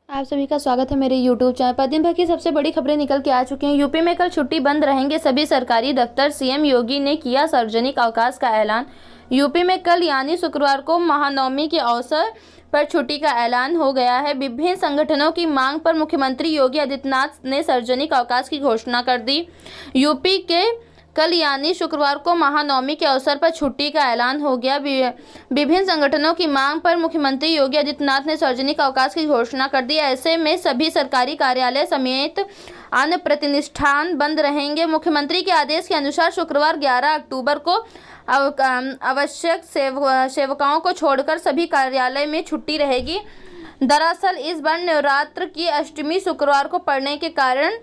आप सभी का स्वागत है मेरे YouTube चैनल पर। दिन भर की सबसे बड़ी खबरें निकल के आ चुकी हैं। यूपी में कल छुट्टी बंद रहेंगे सभी सरकारी दफ्तर। सीएम योगी ने किया सार्वजनिक अवकाश का ऐलान। यूपी में कल यानी शुक्रवार को महानवमी के अवसर पर छुट्टी का ऐलान हो गया है। विभिन्न संगठनों की मांग पर मुख्यमंत्री योगी आदित्यनाथ ने सार्वजनिक अवकाश की घोषणा कर दी। यूपी के कल यानी शुक्रवार को महानवमी के अवसर पर छुट्टी का ऐलान हो गया। विभिन्न संगठनों की मांग पर मुख्यमंत्री योगी आदित्यनाथ ने सार्वजनिक अवकाश की घोषणा कर दी। ऐसे में सभी सरकारी कार्यालय समेत अन्य प्रतिष्ठान बंद रहेंगे। मुख्यमंत्री के आदेश के अनुसार शुक्रवार 11 अक्टूबर को आवश्यक सेवकाओं को छोड़कर सभी कार्यालय में छुट्टी रहेगी। दरअसल इस बार नवरात्र की अष्टमी शुक्रवार को पड़ने के कारण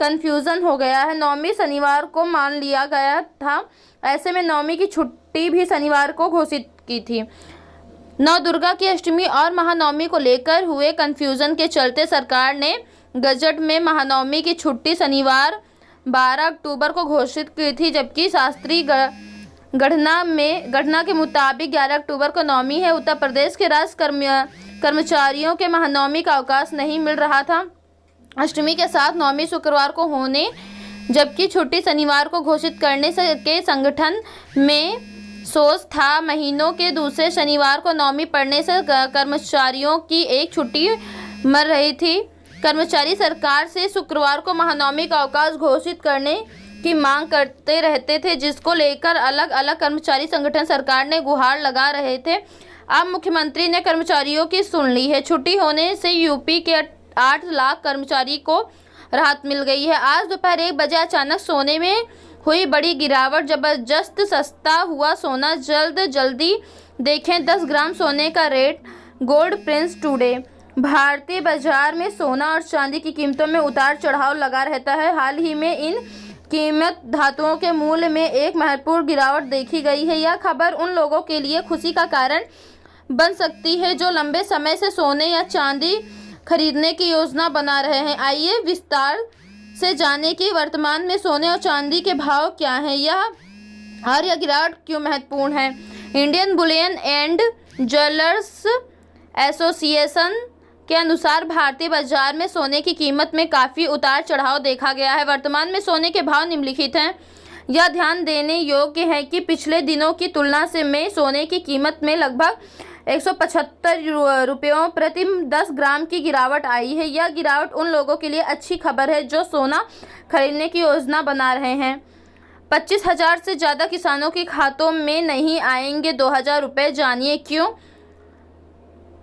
कंफ्यूजन हो गया है। नवमी शनिवार को मान लिया गया था। ऐसे में नवमी की छुट्टी भी शनिवार को घोषित की थी। नौ दुर्गा की अष्टमी और महानवमी को लेकर हुए कंफ्यूजन के चलते सरकार ने गजट में महानवमी की छुट्टी शनिवार 12 अक्टूबर को घोषित की थी, जबकि शास्त्रीय गणना के मुताबिक 11 अक्टूबर को नवमी है। उत्तर प्रदेश के कर्मचारियों के महानवमी का अवकाश नहीं मिल रहा था। अष्टमी के साथ नवमी शुक्रवार को होने जबकि छुट्टी शनिवार को घोषित करने के संगठन में सोच था। महीनों के दूसरे शनिवार को नवमी पड़ने से कर्मचारियों की एक छुट्टी मर रही थी। कर्मचारी सरकार से शुक्रवार को महानवमी का अवकाश घोषित करने की मांग करते रहते थे, जिसको लेकर अलग अलग कर्मचारी संगठन सरकार ने गुहार लगा रहे थे। अब मुख्यमंत्री ने कर्मचारियों की सुन ली है। छुट्टी होने से यूपी के 8 लाख कर्मचारी को राहत मिल गई है। आज दोपहर 1 बजे अचानक सोने में हुई बड़ी गिरावट। जबरदस्त सस्ता हुआ सोना। जल्दी देखें 10 ग्राम सोने का रेट। Gold Prince today. भारतीय बाजार में सोना और चांदी की कीमतों में उतार चढ़ाव लगा रहता है। हाल ही में इन कीमत धातुओं के मूल्य में एक महत्वपूर्ण गिरावट देखी गई है। यह खबर उन लोगों के लिए खुशी का कारण बन सकती है जो लंबे समय से सोने या चांदी खरीदने की योजना बना रहे हैं। आइए विस्तार से जानें कि वर्तमान में सोने और चांदी के भाव क्या हैं, यह गिरावट क्यों महत्वपूर्ण है। Indian Boolean and jewellers association के अनुसार भारतीय बाजार में सोने की कीमत में काफ़ी उतार चढ़ाव देखा गया है। वर्तमान में सोने के भाव निम्नलिखित हैं। यह ध्यान देने योग्य है कि पिछले दिनों की तुलना में सोने की कीमत में लगभग 175 रुपयों प्रति 10 ग्राम की गिरावट आई है। यह गिरावट उन लोगों के लिए अच्छी खबर है जो सोना खरीदने की योजना बना रहे हैं। 25,000 से ज़्यादा किसानों के खातों में नहीं आएंगे 2,000 रुपये। जानिए क्यों।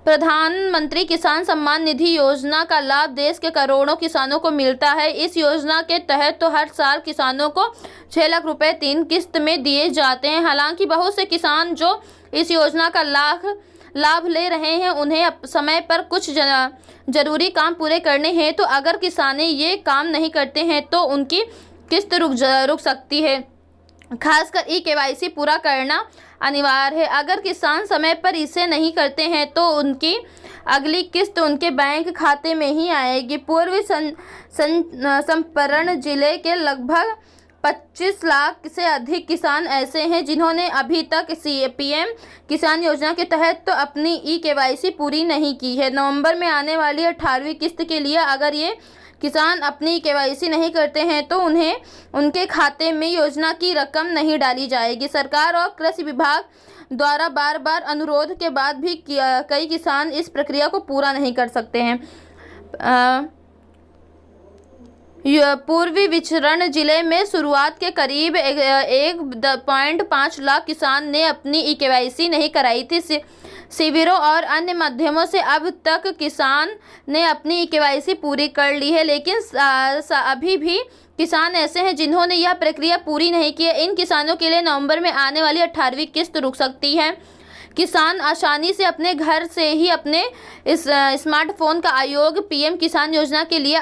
प्रधानमंत्री किसान सम्मान निधि योजना का लाभ देश के करोड़ों किसानों को मिलता है। इस योजना के तहत तो हर साल किसानों को 6 लाख रुपए 3 किस्त में दिए जाते हैं। हालांकि बहुत से किसान जो इस योजना का लाभ ले रहे हैं, उन्हें समय पर कुछ जरूरी काम पूरे करने हैं, तो अगर किसान ये काम नहीं करते हैं तो उनकी किस्त रुक सकती है। खासकर KYC पूरा करना अनिवार्य है। अगर किसान समय पर इसे नहीं करते हैं तो उनकी अगली किस्त उनके बैंक खाते में ही आएगी। पूर्वी चंपारण जिले के लगभग 25 लाख से अधिक किसान ऐसे हैं जिन्होंने अभी तक PM किसान योजना के तहत तो अपनी KYC पूरी नहीं की है। नवंबर में आने वाली 18वीं किस्त के लिए अगर ये किसान अपनी KYC नहीं करते हैं तो उन्हें उनके खाते में योजना की रकम नहीं डाली जाएगी। सरकार और कृषि विभाग द्वारा बार अनुरोध के बाद भी कई किसान इस प्रक्रिया को पूरा नहीं कर सकते हैं। पूर्वी विचरण जिले में शुरुआत के करीब 1.5 लाख किसान ने अपनी KYC नहीं कराई थी। शिविरों और अन्य माध्यमों से अब तक किसान ने अपनी KYC पूरी कर ली है, लेकिन अभी भी किसान ऐसे हैं जिन्होंने यह प्रक्रिया पूरी नहीं की है। इन किसानों के लिए नवंबर में आने वाली 18वीं किस्त रुक सकती है। किसान आसानी से अपने घर से ही अपने इस स्मार्टफोन का आयोग PM किसान योजना के लिए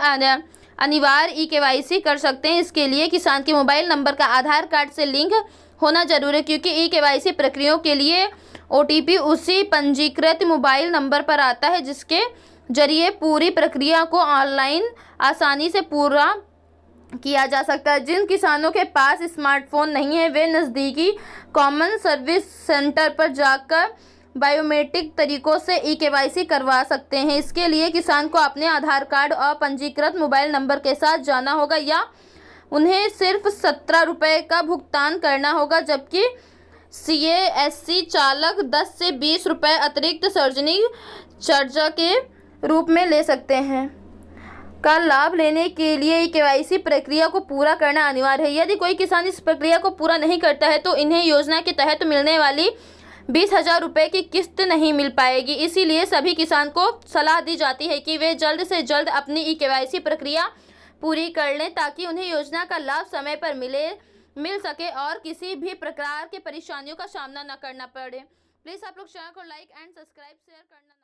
अनिवार्य KYC कर सकते हैं। इसके लिए किसान के मोबाइल नंबर का आधार कार्ड से लिंक होना जरूरी है, क्योंकि KYC प्रक्रियाओं के लिए OTP उसी पंजीकृत मोबाइल नंबर पर आता है, जिसके जरिए पूरी प्रक्रिया को ऑनलाइन आसानी से पूरा किया जा सकता है। जिन किसानों के पास स्मार्टफोन नहीं है वे नज़दीकी कॉमन सर्विस सेंटर पर जाकर बायोमेट्रिक तरीकों से ई-केवाईसी करवा सकते हैं। इसके लिए किसान को अपने आधार कार्ड और पंजीकृत मोबाइल नंबर के साथ जाना होगा या उन्हें सिर्फ 17 रुपये का भुगतान करना होगा, जबकि CASC चालक 10 से 20 रुपये अतिरिक्त सार्वजनिक चार्ज के रूप में ले सकते हैं। का लाभ लेने के लिए ई-केवाईसी प्रक्रिया को पूरा करना अनिवार्य है। यदि कोई किसान इस प्रक्रिया को पूरा नहीं करता है तो इन्हें योजना के तहत मिलने वाली 20,000 रुपये की किस्त नहीं मिल पाएगी। इसीलिए सभी किसान को सलाह दी जाती है कि वे जल्द से जल्द अपनी ई-केवाईसी प्रक्रिया पूरी कर लें, ताकि उन्हें योजना का लाभ समय पर मिल सके और किसी भी प्रकार के परेशानियों का सामना न करना पड़े। प्लीज़ आप लोग चैनल को लाइक एंड सब्सक्राइब शेयर करना।